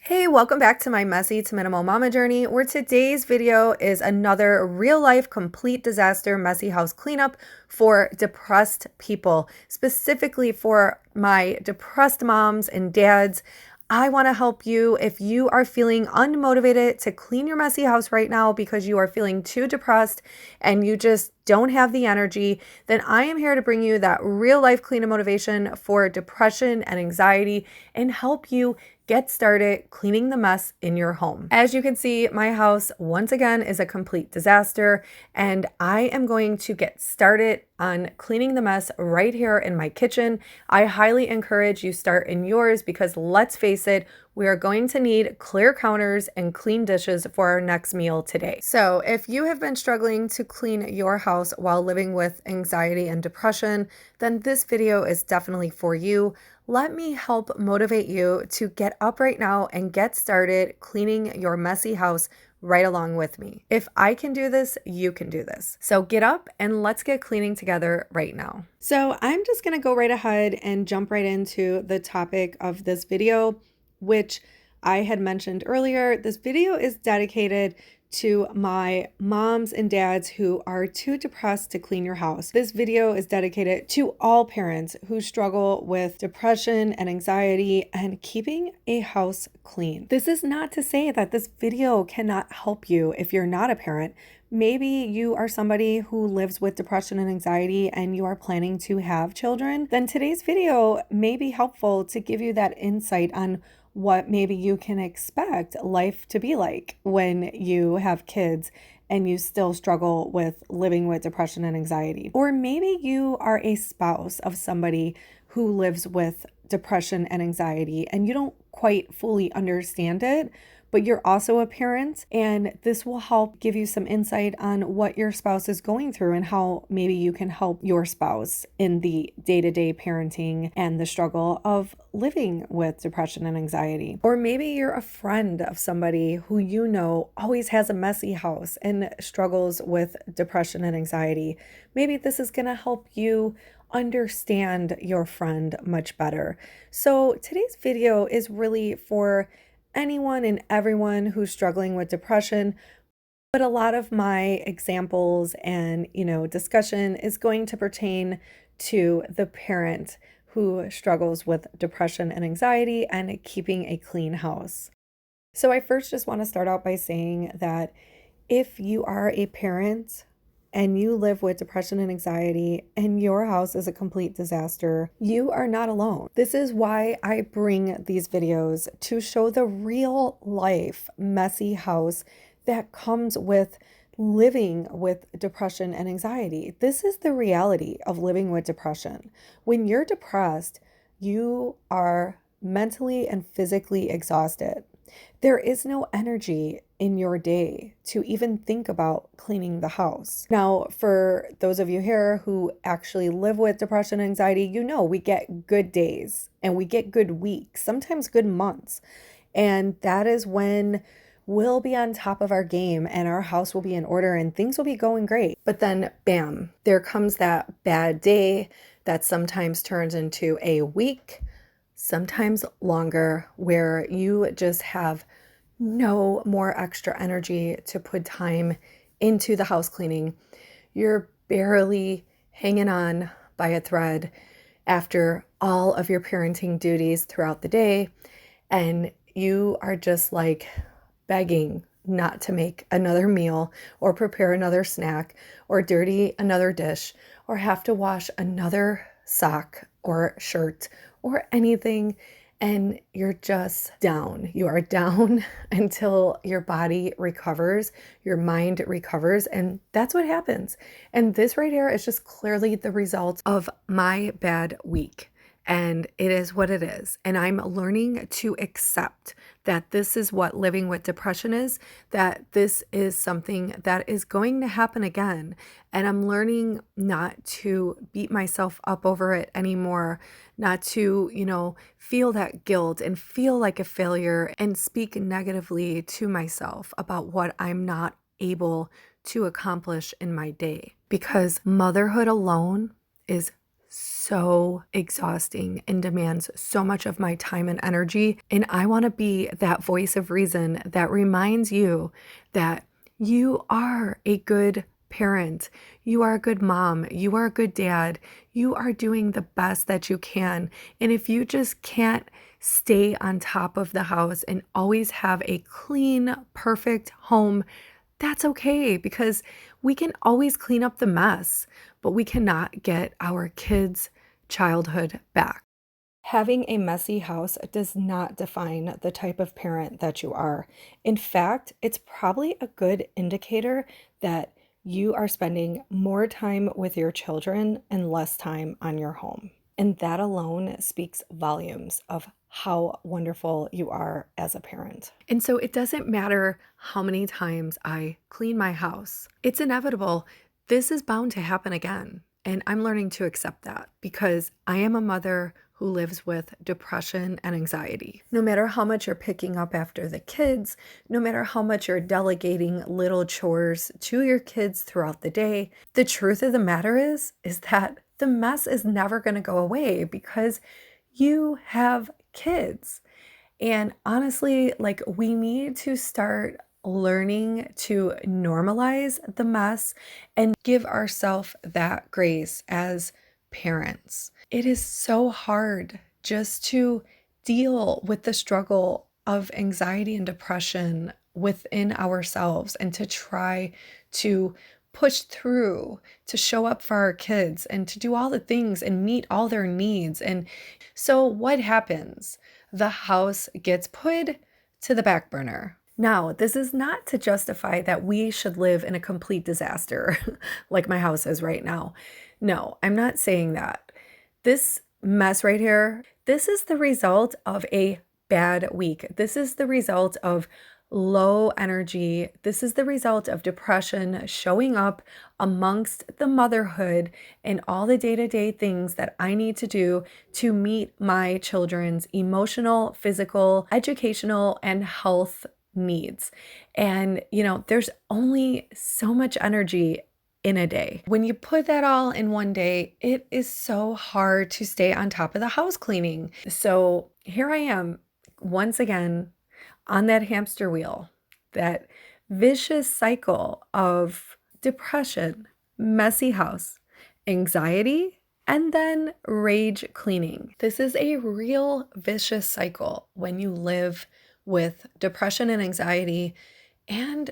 Hey, welcome back to my messy to minimal mama journey, where today's video is another real life complete disaster messy house cleanup for depressed people, specifically for my depressed moms and dads. I want to help you if you are feeling unmotivated to clean your messy house right now because you are feeling too depressed and you just don't have the energy. Then I am here to bring you that real life cleanup motivation for depression and anxiety and help you get started cleaning the mess in your home. As you can see, my house once again is a complete disaster, and I am going to get started on cleaning the mess right here in my kitchen. I highly encourage you start in yours because let's face it, we are going to need clear counters and clean dishes for our next meal today. So if you have been struggling to clean your house while living with anxiety and depression, then this video is definitely for you. Let me help motivate you to get up right now and get started cleaning your messy house right along with me. If I can do this, you can do this. So get up and let's get cleaning together right now. So I'm just gonna go right ahead and jump right into the topic of this video, which I had mentioned earlier. This video is dedicated to my moms and dads who are too depressed to clean your house. This video is dedicated to all parents who struggle with depression and anxiety and keeping a house clean. This is not to say that this video cannot help you if you're not a parent. Maybe you are somebody who lives with depression and anxiety and you are planning to have children. Then today's video may be helpful to give you that insight on what maybe you can expect life to be like when you have kids and you still struggle with living with depression and anxiety. Or maybe you are a spouse of somebody who lives with depression and anxiety and you don't quite fully understand it, but you're also a parent, and this will help give you some insight on what your spouse is going through and how maybe you can help your spouse in the day-to-day parenting and the struggle of living with depression and anxiety. Or maybe you're a friend of somebody who you know always has a messy house and struggles with depression and anxiety. Maybe this is going to help you understand your friend much better. So today's video is really for anyone and everyone who's struggling with depression, but a lot of my examples and, discussion is going to pertain to the parent who struggles with depression and anxiety and keeping a clean house. So I first just want to start out by saying that if you are a parent and you live with depression and anxiety and your house is a complete disaster, you are not alone. This is why I bring these videos to show the real life messy house that comes with living with depression and anxiety. This is the reality of living with depression. When you're depressed, you are mentally and physically exhausted. There is no energy in your day to even think about cleaning the house. Now, for those of you here who actually live with depression and anxiety, we get good days and we get good weeks, sometimes good months. And that is when we'll be on top of our game and our house will be in order and things will be going great. But then, bam, there comes that bad day that sometimes turns into a week, sometimes longer, where you just have no more extra energy to put time into the house cleaning. You're barely hanging on by a thread after all of your parenting duties throughout the day, and you are just like begging not to make another meal or prepare another snack or dirty another dish or have to wash another sock or shirt or anything, and you're just down. You are down until your body recovers, your mind recovers, and that's what happens. And this right here is just clearly the result of my bad week. And it is what it is. And I'm learning to accept that this is what living with depression is, that this is something that is going to happen again. And I'm learning not to beat myself up over it anymore, not to, feel that guilt and feel like a failure and speak negatively to myself about what I'm not able to accomplish in my day. Because motherhood alone is so exhausting and demands so much of my time and energy. And I want to be that voice of reason that reminds you that you are a good parent. You are a good mom. You are a good dad. You are doing the best that you can. And if you just can't stay on top of the house and always have a clean, perfect home, that's okay, because we can always clean up the mess, but we cannot get our kids' childhood back. Having a messy house does not define the type of parent that you are. In fact, it's probably a good indicator that you are spending more time with your children and less time on your home. And that alone speaks volumes of how wonderful you are as a parent. And so it doesn't matter how many times I clean my house, it's inevitable. This is bound to happen again. And I'm learning to accept that because I am a mother who lives with depression and anxiety. No matter how much you're picking up after the kids, no matter how much you're delegating little chores to your kids throughout the day, the truth of the matter is that the mess is never going to go away because you have kids. And honestly, like, we need to start learning to normalize the mess and give ourselves that grace as parents. It is so hard just to deal with the struggle of anxiety and depression within ourselves and to try to push through, to show up for our kids and to do all the things and meet all their needs. And so what happens? The house gets put to the back burner. Now, this is not to justify that we should live in a complete disaster like my house is right now. No, I'm not saying that. This mess right here, this is the result of a bad week. This is the result of low energy. This is the result of depression showing up amongst the motherhood and all the day-to-day things that I need to do to meet my children's emotional, physical, educational, and health needs. And, there's only so much energy in a day. When you put that all in one day, it is so hard to stay on top of the house cleaning. So here I am once again on that hamster wheel, that vicious cycle of depression, messy house, anxiety, and then rage cleaning. This is a real vicious cycle when you live with depression and anxiety and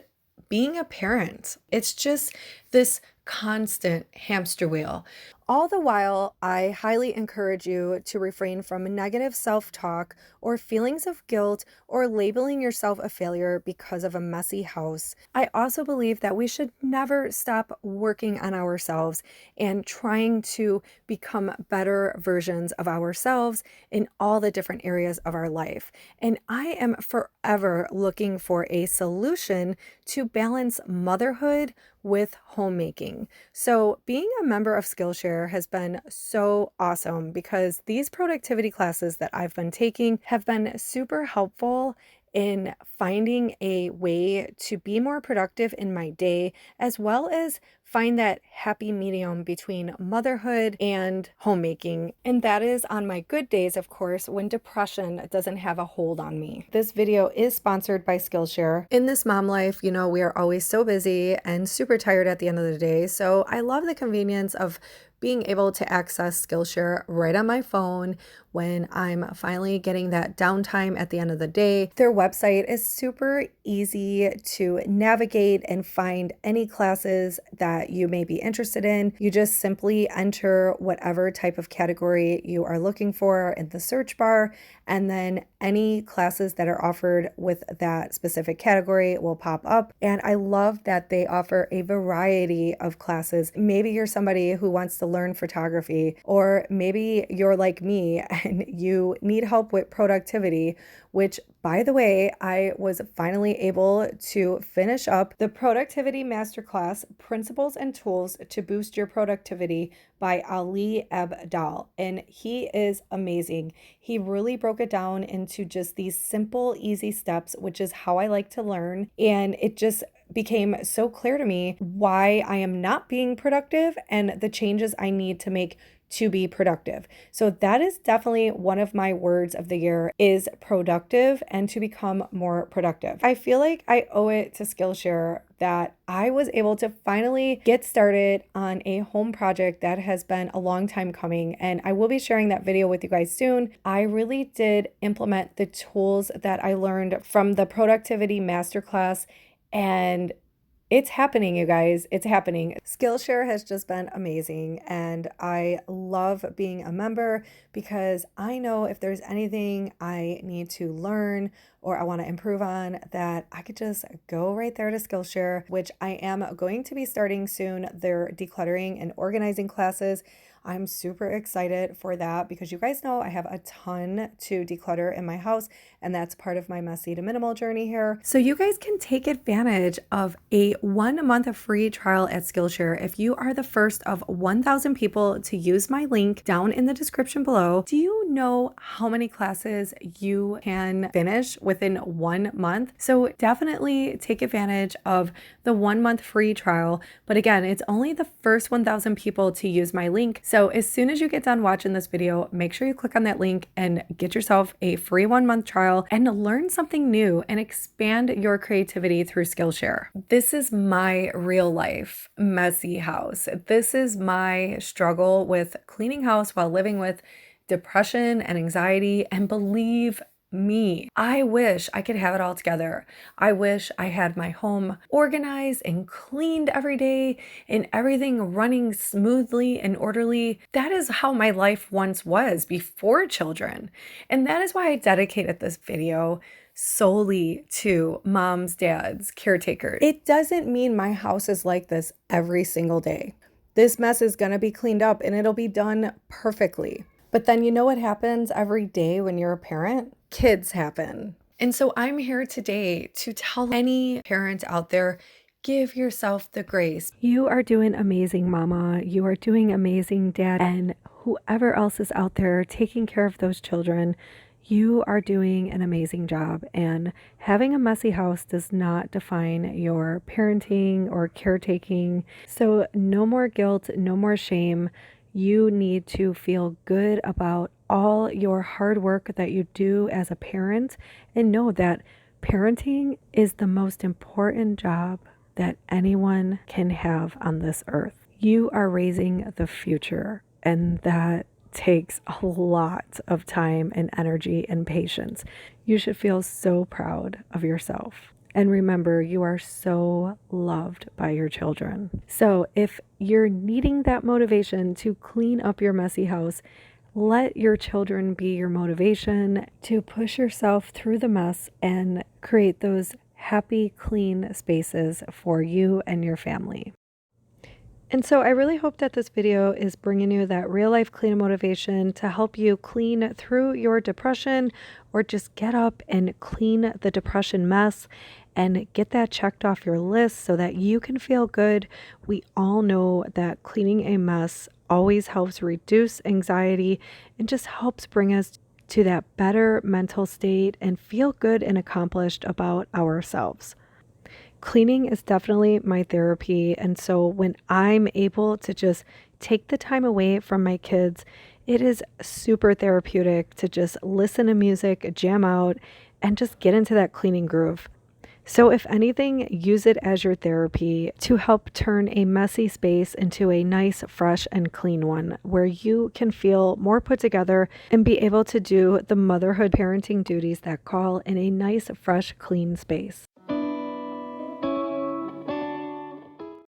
being a parent. It's just this constant hamster wheel. All the while, I highly encourage you to refrain from negative self-talk or feelings of guilt or labeling yourself a failure because of a messy house. I also believe that we should never stop working on ourselves and trying to become better versions of ourselves in all the different areas of our life. And I am forever looking for a solution to balance motherhood with homemaking. So being a member of Skillshare has been so awesome because these productivity classes that I've been taking have been super helpful in finding a way to be more productive in my day, as well as find that happy medium between motherhood and homemaking. And that is on my good days, of course, when depression doesn't have a hold on me. This video is sponsored by Skillshare. In this mom life, we are always so busy and super tired at the end of the day. So I love the convenience of being able to access Skillshare right on my phone when I'm finally getting that downtime at the end of the day. Their website is super easy to navigate and find any classes that you may be interested in. You just simply enter whatever type of category you are looking for in the search bar, and then any classes that are offered with that specific category will pop up. And I love that they offer a variety of classes. Maybe you're somebody who wants to learn photography, or maybe you're like me and you need help with productivity, which, by the way, I was finally able to finish up the Productivity Masterclass Principles and Tools to Boost Your Productivity by Ali Abdal. And he is amazing. He really broke it down into just these simple, easy steps, which is how I like to learn. And it just became so clear to me why I am not being productive and the changes I need to make to be productive. So that is definitely one of my words of the year is productive and to become more productive. I feel like I owe it to Skillshare that I was able to finally get started on a home project that has been a long time coming, and I will be sharing that video with you guys soon. I really did implement the tools that I learned from the productivity masterclass, and it's happening, you guys. It's happening. Skillshare has just been amazing, and I love being a member because I know if there's anything I need to learn or I want to improve on, that I could just go right there to Skillshare, which I am going to be starting soon, their decluttering and organizing classes. I'm super excited for that because you guys know I have a ton to declutter in my house, and that's part of my messy to minimal journey here. So you guys can take advantage of a 1 month of free trial at Skillshare if you are the first of 1,000 people to use my link down in the description below. Do you know how many classes you can finish within 1 month? So definitely take advantage of the 1 month free trial. But again, it's only the first 1,000 people to use my link. So as soon as you get done watching this video, make sure you click on that link and get yourself a free 1 month trial and learn something new and expand your creativity through Skillshare. This is my real life messy house. This is my struggle with cleaning house while living with depression and anxiety. And believe me, I wish I could have it all together. I wish I had my home organized and cleaned every day and everything running smoothly and orderly. That is how my life once was before children. And that is why I dedicated this video solely to moms, dads, caretakers. It doesn't mean my house is like this every single day. This mess is going to be cleaned up and it'll be done perfectly. But then you know what happens every day when you're a parent? Kids happen. And so I'm here today to tell any parent out there, give yourself the grace. You are doing amazing, mama. You are doing amazing, dad. And whoever else is out there taking care of those children, you are doing an amazing job. And having a messy house does not define your parenting or caretaking. So no more guilt, no more shame. You need to feel good about all your hard work that you do as a parent, and know that parenting is the most important job that anyone can have on this earth. You are raising the future, and that takes a lot of time and energy and patience. You should feel so proud of yourself. And remember, you are so loved by your children. So if you're needing that motivation to clean up your messy house, let your children be your motivation to push yourself through the mess and create those happy, clean spaces for you and your family. And so I really hope that this video is bringing you that real life clean motivation to help you clean through your depression, or just get up and clean the depression mess and get that checked off your list so that you can feel good. We all know that cleaning a mess always helps reduce anxiety and just helps bring us to that better mental state and feel good and accomplished about ourselves. Cleaning is definitely my therapy, and so when I'm able to just take the time away from my kids, it is super therapeutic to just listen to music, jam out, and just get into that cleaning groove. So if anything, use it as your therapy to help turn a messy space into a nice, fresh, and clean one where you can feel more put together and be able to do the motherhood parenting duties that call in a nice, fresh, clean space.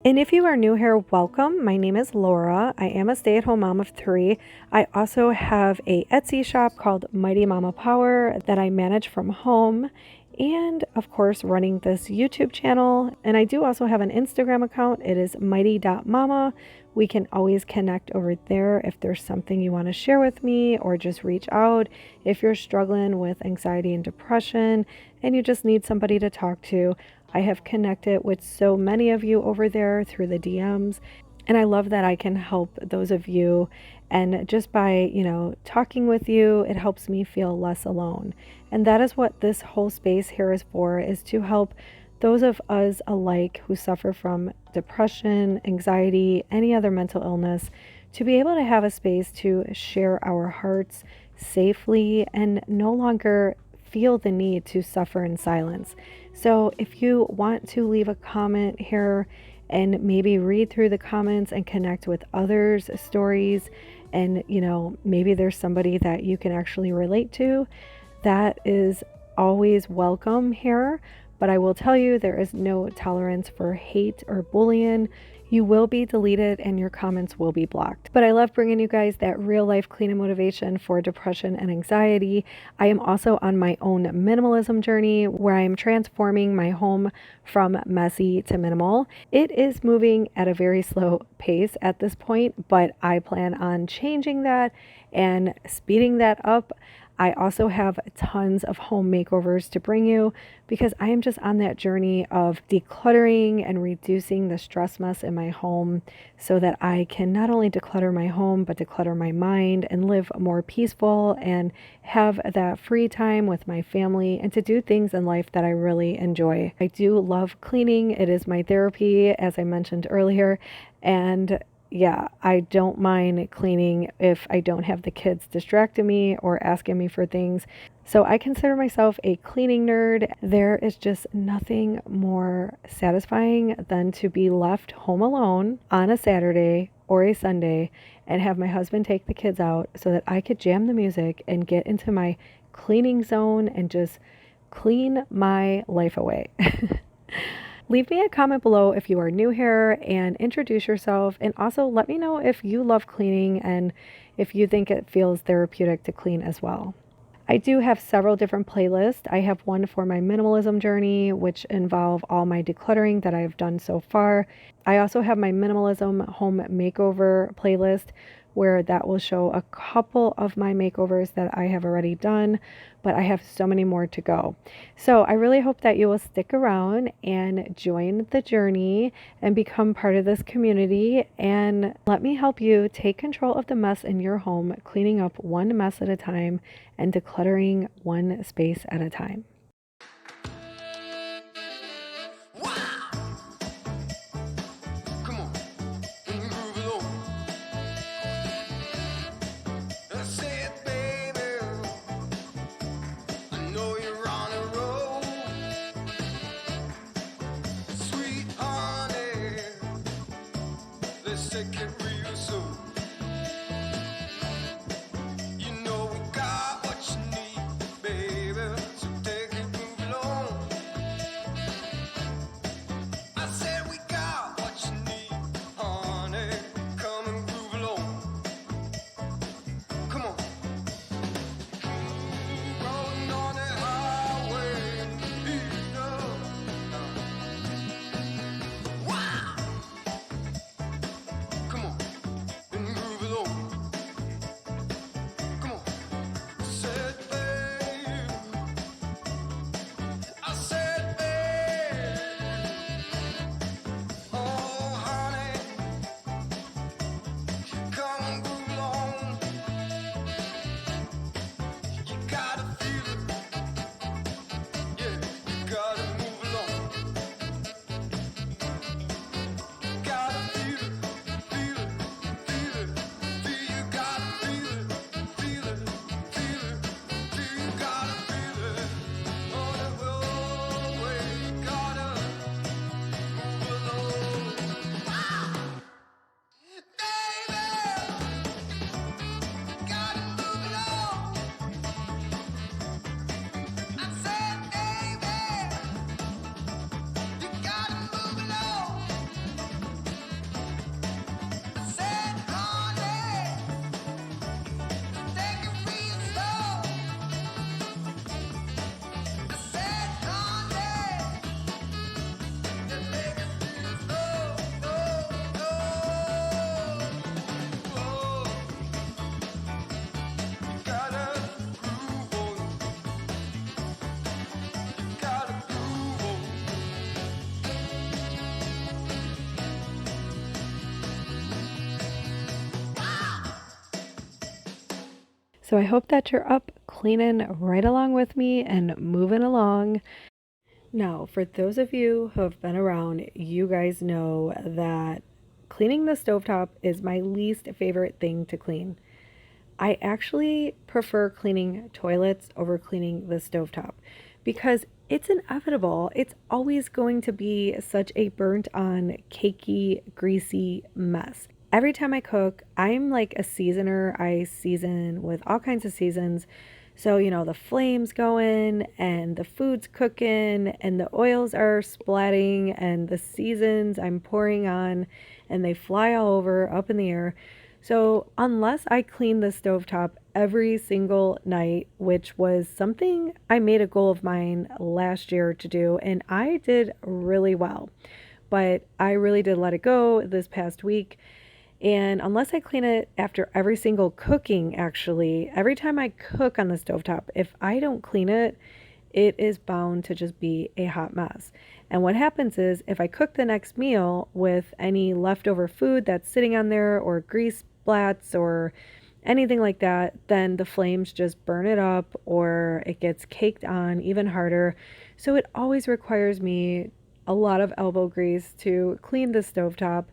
And if you are new here, welcome. My name is Laura. I am a stay-at-home mom of 3. I also have a Etsy shop called Mighty Mama Power that I manage from home. And of course, running this YouTube channel. And I do also have an Instagram account. It is mighty.mama. We can always connect over there if there's something you want to share with me, or just reach out if you're struggling with anxiety and depression and you just need somebody to talk to. I have connected with so many of you over there through the DMs, and I love that I can help those of you. And just by, talking with you, it helps me feel less alone. And that is what this whole space here is for, is to help those of us alike who suffer from depression, anxiety, any other mental illness, to be able to have a space to share our hearts safely and no longer feel the need to suffer in silence. So if you want to leave a comment here and maybe read through the comments and connect with others' stories, and maybe there's somebody that you can actually relate to, that is always welcome here. But I will tell you, there is no tolerance for hate or bullying. You will be deleted and your comments will be blocked. But I love bringing you guys that real life cleaning motivation for depression and anxiety. I am also on my own minimalism journey where I am transforming my home from messy to minimal. It is moving at a very slow pace at this point, but I plan on changing that and speeding that up. I also have tons of home makeovers to bring you because I am just on that journey of decluttering and reducing the stress mess in my home so that I can not only declutter my home, but declutter my mind and live more peaceful and have that free time with my family and to do things in life that I really enjoy. I do love cleaning. It is my therapy, as I mentioned earlier. And yeah, I don't mind cleaning if I don't have the kids distracting me or asking me for things. So I consider myself a cleaning nerd. There is just nothing more satisfying than to be left home alone on a Saturday or a Sunday and have my husband take the kids out so that I could jam the music and get into my cleaning zone and just clean my life away. Leave me a comment below if you are new here and introduce yourself, and also let me know if you love cleaning and if you think it feels therapeutic to clean as well. I do have several different playlists. I have one for my minimalism journey, which involve all my decluttering that I've done so far. I also have my minimalism home makeover playlist where that will show a couple of my makeovers that I have already done, but I have so many more to go. So I really hope that you will stick around and join the journey and become part of this community, and let me help you take control of the mess in your home, cleaning up one mess at a time and decluttering one space at a time. So I hope that you're up cleaning right along with me and moving along. Now, for those of you who have been around, you guys know that cleaning the stovetop is my least favorite thing to clean. I actually prefer cleaning toilets over cleaning the stovetop because it's inevitable. It's always going to be such a burnt on, cakey, greasy mess. Every time I cook, I'm like a seasoner. I season with all kinds of seasons. So, the flames going and the food's cooking and the oils are splatting and the seasons I'm pouring on and they fly all over up in the air. So, unless I clean the stovetop every single night, which was something I made a goal of mine last year to do, and I did really well, but I really did let it go this past week. And unless I clean it after every single cooking, actually, every time I cook on the stovetop, if I don't clean it, it is bound to just be a hot mess. And what happens is if I cook the next meal with any leftover food that's sitting on there or grease splats or anything like that, then the flames just burn it up or it gets caked on even harder. So it always requires me a lot of elbow grease to clean the stovetop.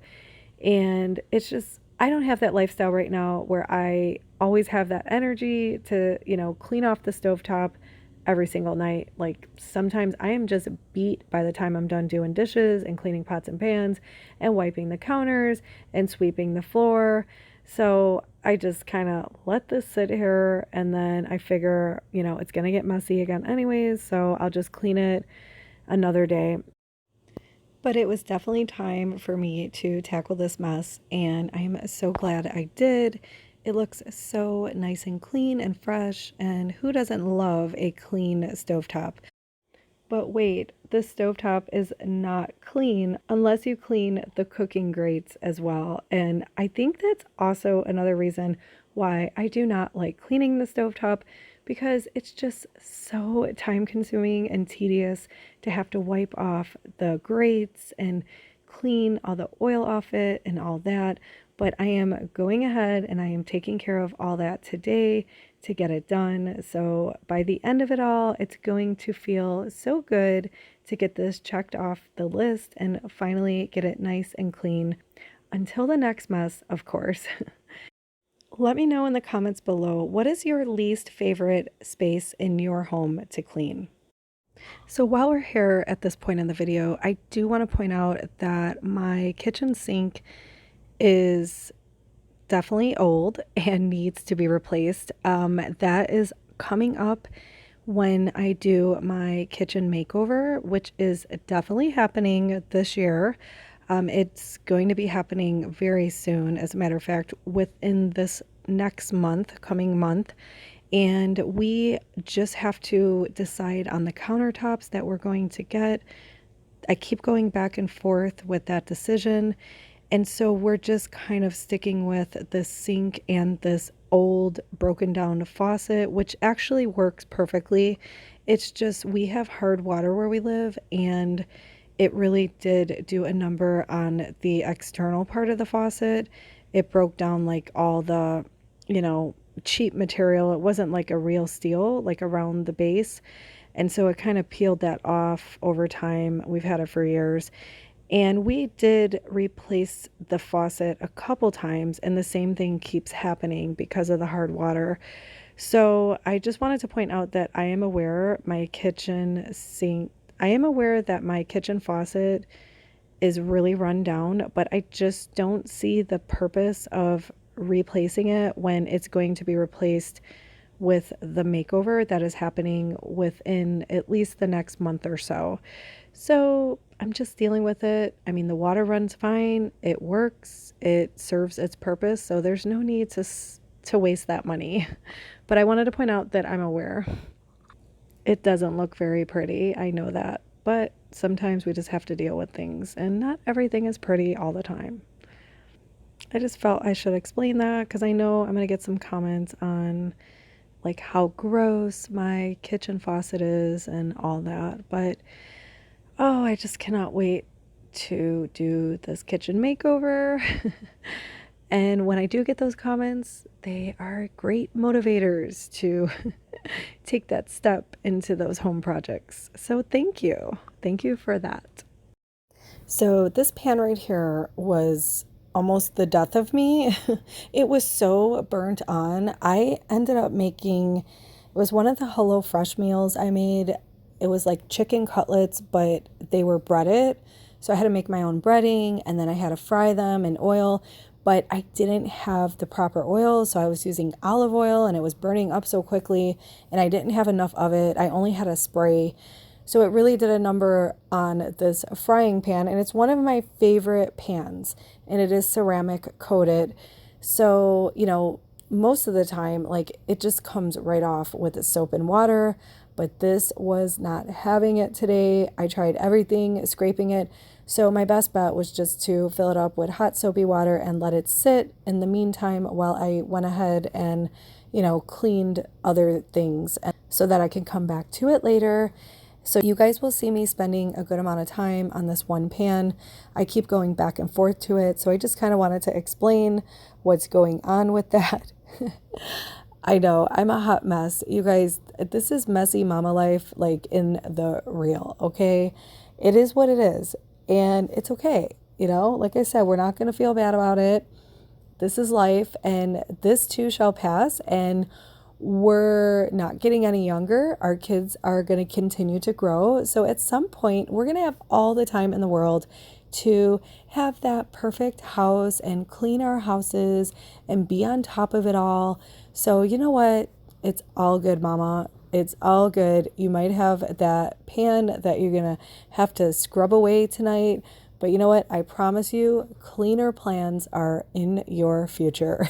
And it's just, I don't have that lifestyle right now where I always have that energy to, clean off the stovetop every single night. Like sometimes I am just beat by the time I'm done doing dishes and cleaning pots and pans and wiping the counters and sweeping the floor. So I just kind of let this sit here and then I figure, it's going to get messy again anyways. So I'll just clean it another day. But it was definitely time for me to tackle this mess, and I'm so glad I did. It looks so nice and clean and fresh, and who doesn't love a clean stovetop? But wait, the stovetop is not clean unless you clean the cooking grates as well. And I think that's also another reason why I do not like cleaning the stovetop because it's just so time consuming and tedious to have to wipe off the grates and clean all the oil off it and all that. But I am going ahead and I am taking care of all that today to get it done. So by the end of it all, it's going to feel so good to get this checked off the list and finally get it nice and clean until the next mess, of course. Let me know in the comments below, what is your least favorite space in your home to clean? So while we're here at this point in the video, I do want to point out that my kitchen sink is definitely old and needs to be replaced. That is coming up when I do my kitchen makeover, which is definitely happening this year. It's going to be happening very soon, as a matter of fact, within this next month, coming month. And we just have to decide on the countertops that we're going to get. I keep going back and forth with that decision. And so we're just kind of sticking with this sink and this old broken down faucet, which actually works perfectly. It's just we have hard water where we live, and it really did do a number on the external part of the faucet. It broke down like all the, cheap material. It wasn't like a real steel, like around the base. And so it kind of peeled that off over time. We've had it for years. And we did replace the faucet a couple times, and the same thing keeps happening because of the hard water. So I just wanted to point out that I am aware that my kitchen faucet is really run down, but I just don't see the purpose of replacing it when it's going to be replaced with the makeover that is happening within at least the next month or so. So I'm just dealing with it. I mean, the water runs fine. It works. It serves its purpose. So there's no need to waste that money. But I wanted to point out that I'm aware. It doesn't look very pretty. I know that. But sometimes we just have to deal with things, and not everything is pretty all the time. I just felt I should explain that because I know I'm going to get some comments on like how gross my kitchen faucet is and all that. But oh, I just cannot wait to do this kitchen makeover. And when I do get those comments, they are great motivators to take that step into those home projects. So thank you. Thank you for that. So this pan right here was almost the death of me. It was so burnt on. I ended up making, it was one of the HelloFresh meals I made. It was like chicken cutlets, but they were breaded. So I had to make my own breading, and then I had to fry them in oil, but I didn't have the proper oil. So I was using olive oil and it was burning up so quickly, and I didn't have enough of it. I only had a spray. So it really did a number on this frying pan, and it's one of my favorite pans, and it is ceramic coated. So, most of the time, like, it just comes right off with the soap and water, but this was not having it today. I tried everything, scraping it. So my best bet was just to fill it up with hot soapy water and let it sit in the meantime while I went ahead and, cleaned other things so that I can come back to it later. So you guys will see me spending a good amount of time on this one pan. I keep going back and forth to it. So I just kind of wanted to explain what's going on with that. I know I'm a hot mess. You guys, this is messy mama life, like in the real, okay? It is what it is, and it's okay. Like I said, we're not going to feel bad about it. This is life, and this too shall pass, and we're not getting any younger. Our kids are going to continue to grow. So at some point, we're going to have all the time in the world to have that perfect house and clean our houses and be on top of it all. So you know what? It's all good, mama. It's all good. You might have that pan that you're going to have to scrub away tonight. But you know what? I promise you, cleaner plans are in your future.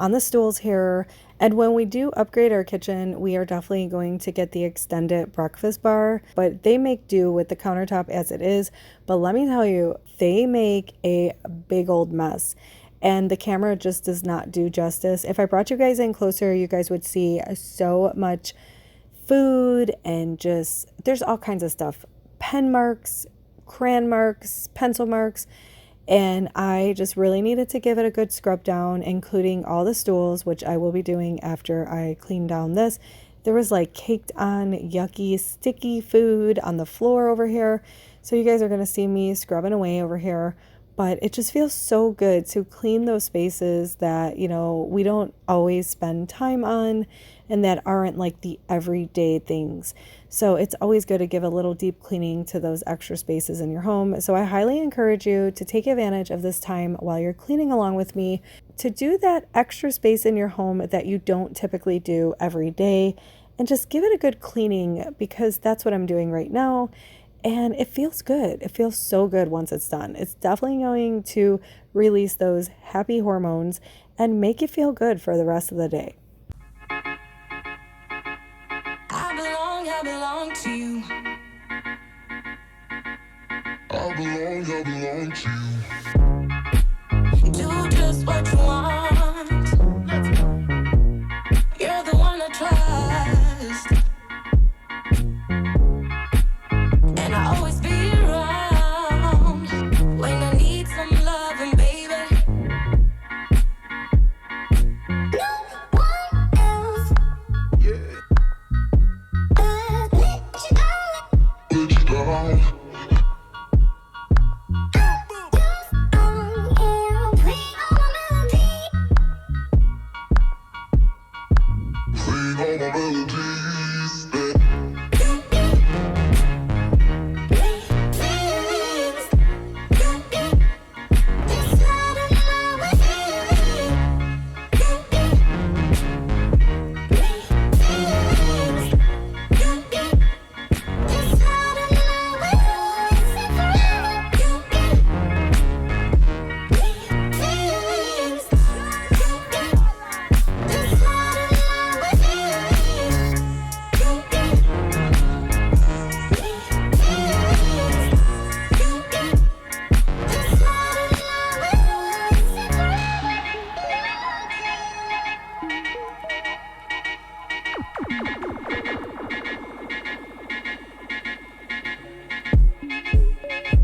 on the stools here. And when we do upgrade our kitchen, we are definitely going to get the extended breakfast bar, but they make do with the countertop as it is. But let me tell you, they make a big old mess. And the camera just does not do justice. If I brought you guys in closer, you guys would see so much food and just, there's all kinds of stuff. Pen marks, crayon marks, pencil marks. And I just really needed to give it a good scrub down, including all the stools, which I will be doing after I clean down this. There was like caked on yucky, sticky food on the floor over here. So you guys are going to see me scrubbing away over here. But it just feels so good to clean those spaces that, you know, we don't always spend time on and that aren't like the everyday things. So it's always good to give a little deep cleaning to those extra spaces in your home. So I highly encourage you to take advantage of this time while you're cleaning along with me to do that extra space in your home that you don't typically do every day, and just give it a good cleaning, because that's what I'm doing right now. And it feels good. It feels so good once it's done. It's definitely going to release those happy hormones and make you feel good for the rest of the day. I belong to you. I belong to you. Do just what you want. You're the one I trust. And I always be around when I need some loving, baby. No one else. Yeah. Let you down. Let you down.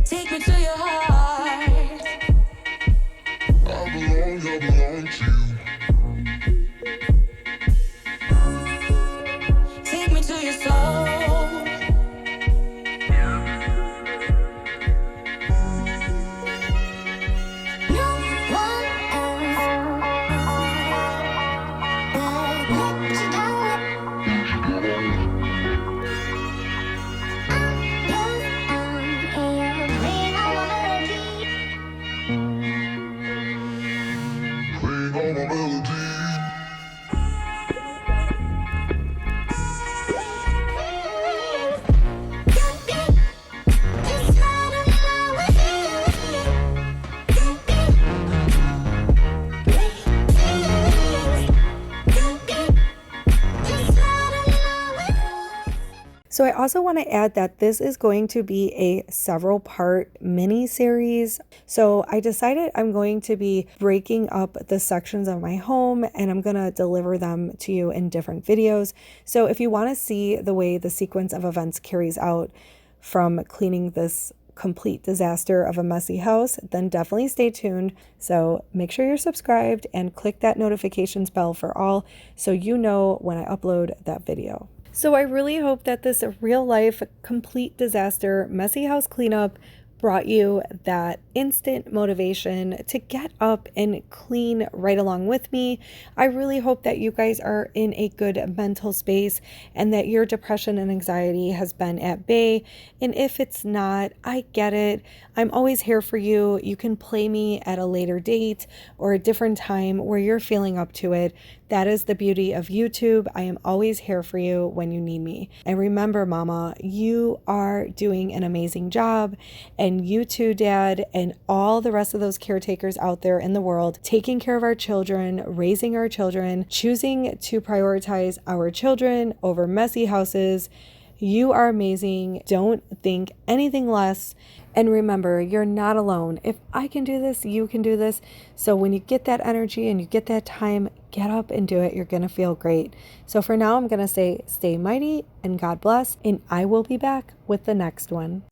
Take me to your heart. I belong to you. Take me to your soul. No one else. Let you down. So I also want to add that this is going to be a several part mini series. So I decided I'm going to be breaking up the sections of my home, and I'm going to deliver them to you in different videos. So if you want to see the way the sequence of events carries out from cleaning this complete disaster of a messy house, then definitely stay tuned. So make sure you're subscribed and click that notifications bell for all, so you know when I upload that video. So I really hope that this real life complete disaster messy house cleanup brought you that instant motivation to get up and clean right along with me. I really hope that you guys are in a good mental space and that your depression and anxiety has been at bay. And if it's not, I get it. I'm always here for you. You can play me at a later date or a different time where you're feeling up to it. That is the beauty of YouTube. I am always here for you when you need me. And remember, Mama, you are doing an amazing job, and you too, Dad, and all the rest of those caretakers out there in the world, taking care of our children, raising our children, choosing to prioritize our children over messy houses. You are amazing. Don't think anything less. And remember, you're not alone. If I can do this, you can do this. So when you get that energy and you get that time, get up and do it. You're going to feel great. So for now, I'm going to say stay mighty and God bless. And I will be back with the next one.